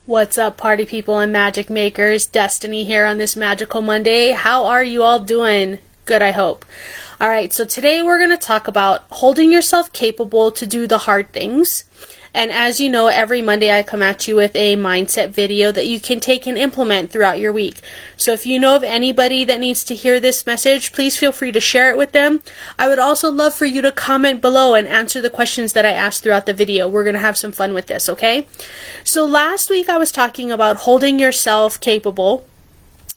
What's up, party people and magic makers? Destiny here on this magical Monday. How are you all doing? Good, I hope. All right, so today we're going to talk about holding yourself capable to do the hard things. And as you know, every Monday I come at you with a mindset video that you can take and implement throughout your week. So if you know of anybody that needs to hear this message, please feel free to share it with them. I would also love for you to comment below and answer the questions that I asked throughout the video. We're going to have some fun with this, okay? So last week I was talking about holding yourself capable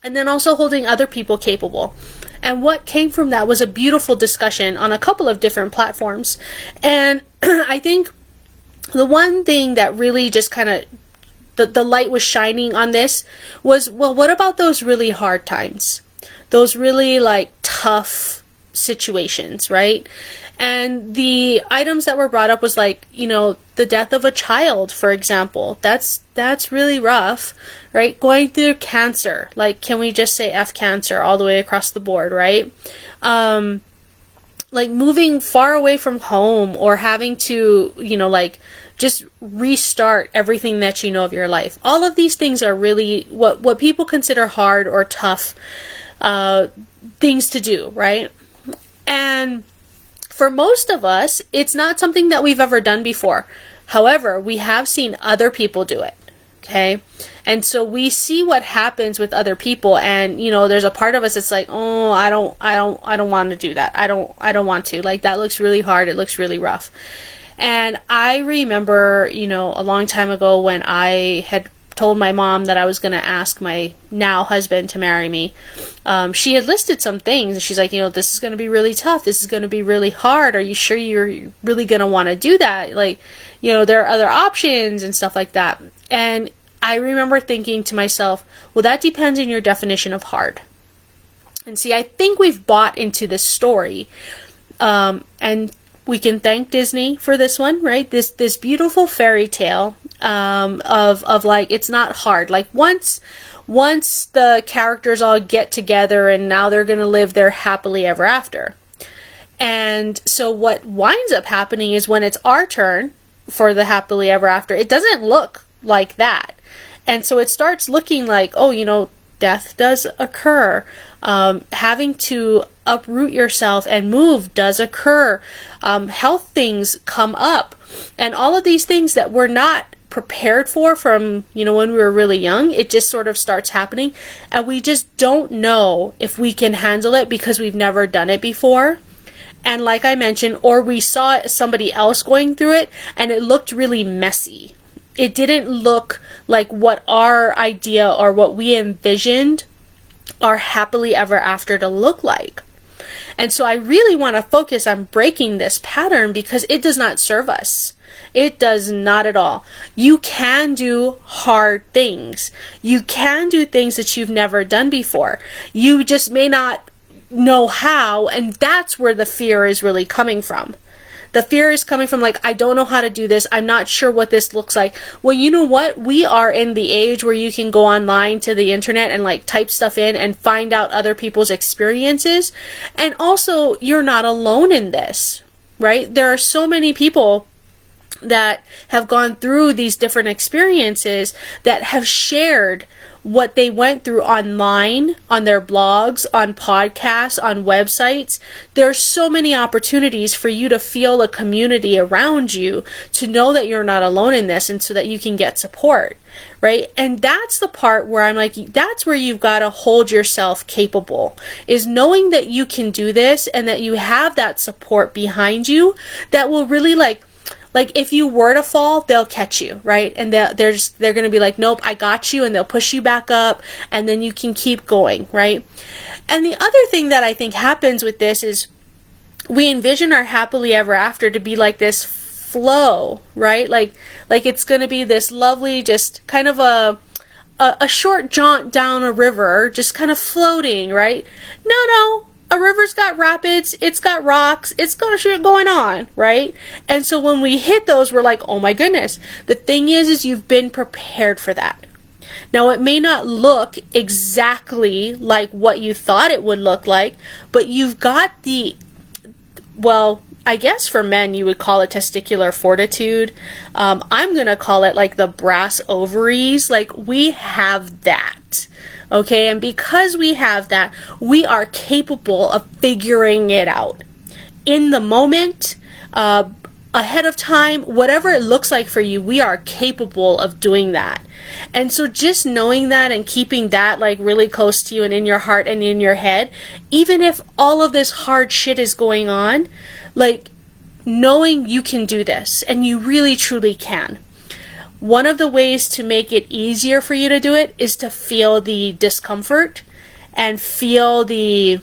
and then also holding other people capable. And what came from that was a beautiful discussion on a couple of different platforms. And I think the one thing that really just kind of the light was shining on this was, well, what about those really hard times? Those really like tough situations, right? And the items that were brought up was like, you know, the death of a child, for example. That's really rough, right? Going through cancer, like, can we just say F cancer all the way across the board, right? Like moving far away from home or having to, you know, like just restart everything that you know of your life. All of these things are really what people consider hard or tough things to do, right? And for most of us, it's not something that we've ever done before. However, we have seen other people do it. Okay. And so we see what happens with other people, and you know, there's a part of us that's like, oh, I don't want to do that. I don't want to. Like, that looks really hard. It looks really rough. And I remember, you know, a long time ago when I had told my mom that I was going to ask my now husband to marry me. She had listed some things, and she's like, you know, this is going to be really tough. This is going to be really hard. Are you sure you're really going to want to do that? Like, you know, there are other options and stuff like that. And I remember thinking to myself, well, that depends on your definition of hard. And see, I think we've bought into this story, and we can thank Disney for this one, right? This beautiful fairy tale of like, it's not hard. Like once the characters all get together and now they're going to live their happily ever after. And so what winds up happening is when it's our turn for the happily ever after, it doesn't look like that. And so it starts looking like, oh, you know, death does occur. Having to uproot yourself and move does occur. Health things come up. And all of these things that we're not prepared for from, you know, when we were really young, it just sort of starts happening. And we just don't know if we can handle it because we've never done it before. And like I mentioned, or we saw somebody else going through it and it looked really messy. It didn't look like what our idea or what we envisioned our happily ever after to look like. And so I really want to focus on breaking this pattern because it does not serve us. It does not at all. You can do hard things. You can do things that you've never done before. You just may not know how, and that's where the fear is really coming from. The fear is coming from like, I don't know how to do this. I'm not sure what this looks like. Well, you know what? We are in the age where you can go online to the internet and like type stuff in and find out other people's experiences. And also, you're not alone in this, right? There are so many people that have gone through these different experiences that have shared what they went through online, on their blogs, on podcasts, on websites. There's so many opportunities for you to feel a community around you, to know that you're not alone in this, and so that you can get support, right? And that's the part where I'm like, that's where you've got to hold yourself capable, is knowing that you can do this and that you have that support behind you that will really like if you were to fall, they'll catch you, right? And they're going to be like, nope, I got you. And they'll push you back up, and then you can keep going, right? And the other thing that I think happens with this is we envision our happily ever after to be like this flow, right? Like it's going to be this lovely, just kind of a short jaunt down a river, just kind of floating, right? No. A river's got rapids, it's got rocks, it's got shit going on, right? And so when we hit those, we're like, oh my goodness. The thing is you've been prepared for that. Now, it may not look exactly like what you thought it would look like, but you've got I guess for men you would call it testicular fortitude. I'm gonna call it like the brass ovaries. Like, we have that. Okay, and because we have that, we are capable of figuring it out in the moment, ahead of time, whatever it looks like for you. We are capable of doing that. And so just knowing that and keeping that like really close to you and in your heart and in your head, even if all of this hard shit is going on, like, knowing you can do this, and you really truly can. One of the ways to make it easier for you to do it is to feel the discomfort and feel the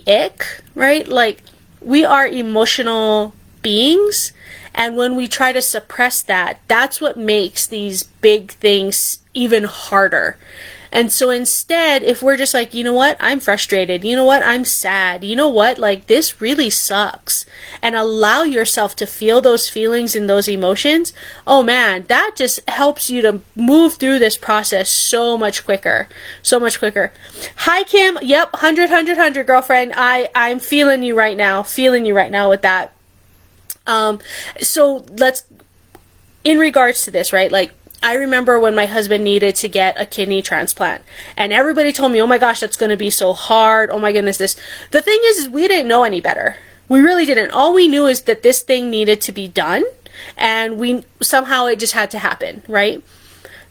ick, right? Like, we are emotional beings, and when we try to suppress that, that's what makes these big things even harder. And so instead, if we're just like, you know what, I'm frustrated, you know what, I'm sad, you know what, like, this really sucks, and allow yourself to feel those feelings and those emotions, oh man, that just helps you to move through this process so much quicker, so much quicker. Hi Kim, yep, 100, girlfriend, I'm feeling you right now with that. So let's, in regards to this, right, like, I remember when my husband needed to get a kidney transplant, and everybody told me, oh my gosh, that's going to be so hard. Oh my goodness, this. The thing is we didn't know any better. We really didn't. All we knew is that this thing needed to be done, and somehow it just had to happen, right?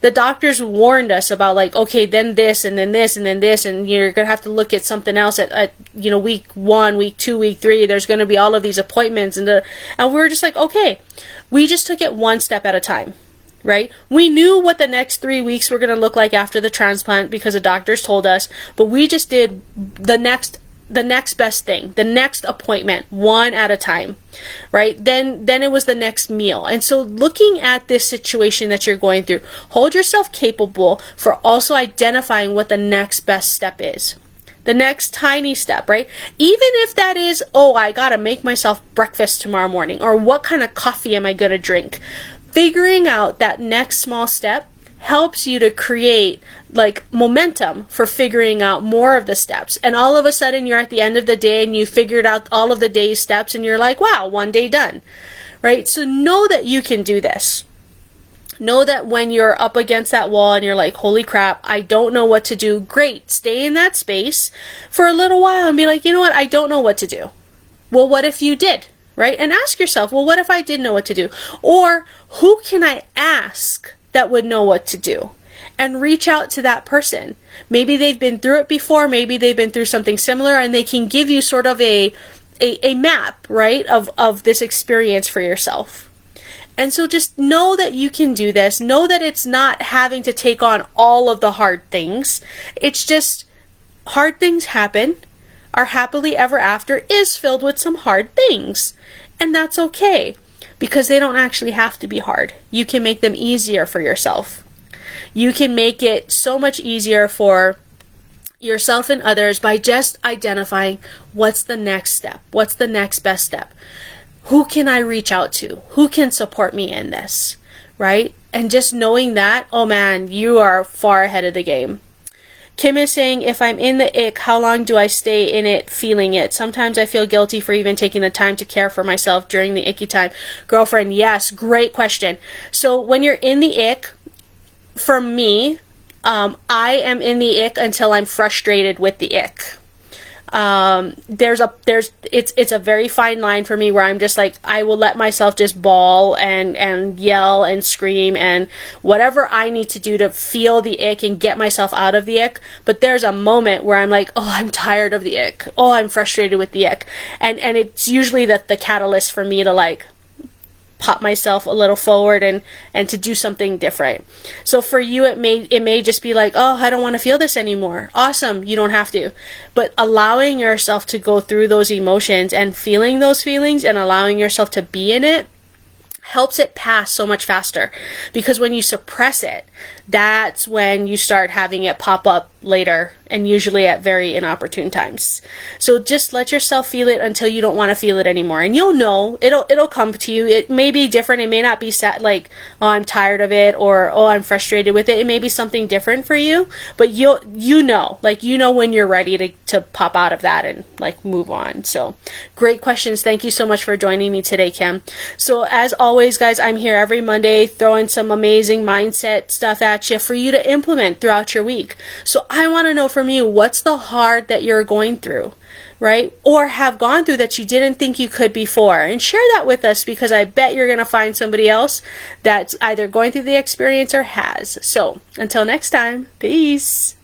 The doctors warned us about, like, okay, then this, and then this, and then this, and you're going to have to look at something else at week 1, week 2, week 3. There's going to be all of these appointments, and we were just like, okay. We just took it one step at a time. Right? We knew what the next 3 weeks were going to look like after the transplant because the doctors told us, but we just did the next best thing, the next appointment, one at a time, right? Then it was the next meal. And so looking at this situation that you're going through, hold yourself capable for also identifying what the next best step is. The next tiny step, right? Even if that is, oh, I gotta make myself breakfast tomorrow morning, or what kind of coffee am I gonna drink? Figuring out that next small step helps you to create like momentum for figuring out more of the steps. And all of a sudden you're at the end of the day and you figured out all of the day's steps and you're like, wow, one day done, right? So know that you can do this. Know that when you're up against that wall and you're like, holy crap, I don't know what to do. Great. Stay in that space for a little while and be like, you know what? I don't know what to do. Well, what if you did? Right? And ask yourself, well, what if I did know what to do? Or who can I ask that would know what to do? And reach out to that person. Maybe they've been through it before. Maybe they've been through something similar, and they can give you sort of a map, right, of this experience for yourself. And so just know that you can do this. Know that it's not having to take on all of the hard things. It's just hard things happen. Our happily ever after is filled with some hard things. And that's okay, because they don't actually have to be hard. You can make them easier for yourself. You can make it so much easier for yourself and others by just identifying what's the next step, what's the next best step. Who can I reach out to? Who can support me in this, right? And just knowing that, oh man, you are far ahead of the game. Kim is saying, if I'm in the ick, how long do I stay in it feeling it? Sometimes I feel guilty for even taking the time to care for myself during the icky time. Girlfriend, yes, great question. So when you're in the ick, for me, I am in the ick until I'm frustrated with the ick. It's a very fine line for me where I'm just like, I will let myself just bawl and yell and scream and whatever I need to do to feel the ick and get myself out of the ick. But there's a moment where I'm like, oh, I'm tired of the ick. Oh, I'm frustrated with the ick. And it's usually the catalyst for me to like pop myself a little forward and to do something different. So for you, it may just be like, oh, I don't want to feel this anymore. Awesome. You don't have to. But allowing yourself to go through those emotions and feeling those feelings and allowing yourself to be in it helps it pass so much faster. Because when you suppress it, that's when you start having it pop up, later, and usually at very inopportune times. So just let yourself feel it until you don't want to feel it anymore, and you'll know. It'll come to you. It may be different. It may not be like, oh, I'm tired of it, or oh, I'm frustrated with it. It may be something different for you, but you know, like, you know when you're ready to pop out of that and like move on. So great questions. Thank you so much for joining me today, Kim. So as always, guys, I'm here every Monday throwing some amazing mindset stuff at you for you to implement throughout your week. So I want to know from you, what's the hard that you're going through, right? Or have gone through that you didn't think you could before, and share that with us, because I bet you're going to find somebody else that's either going through the experience or has. So until next time, peace.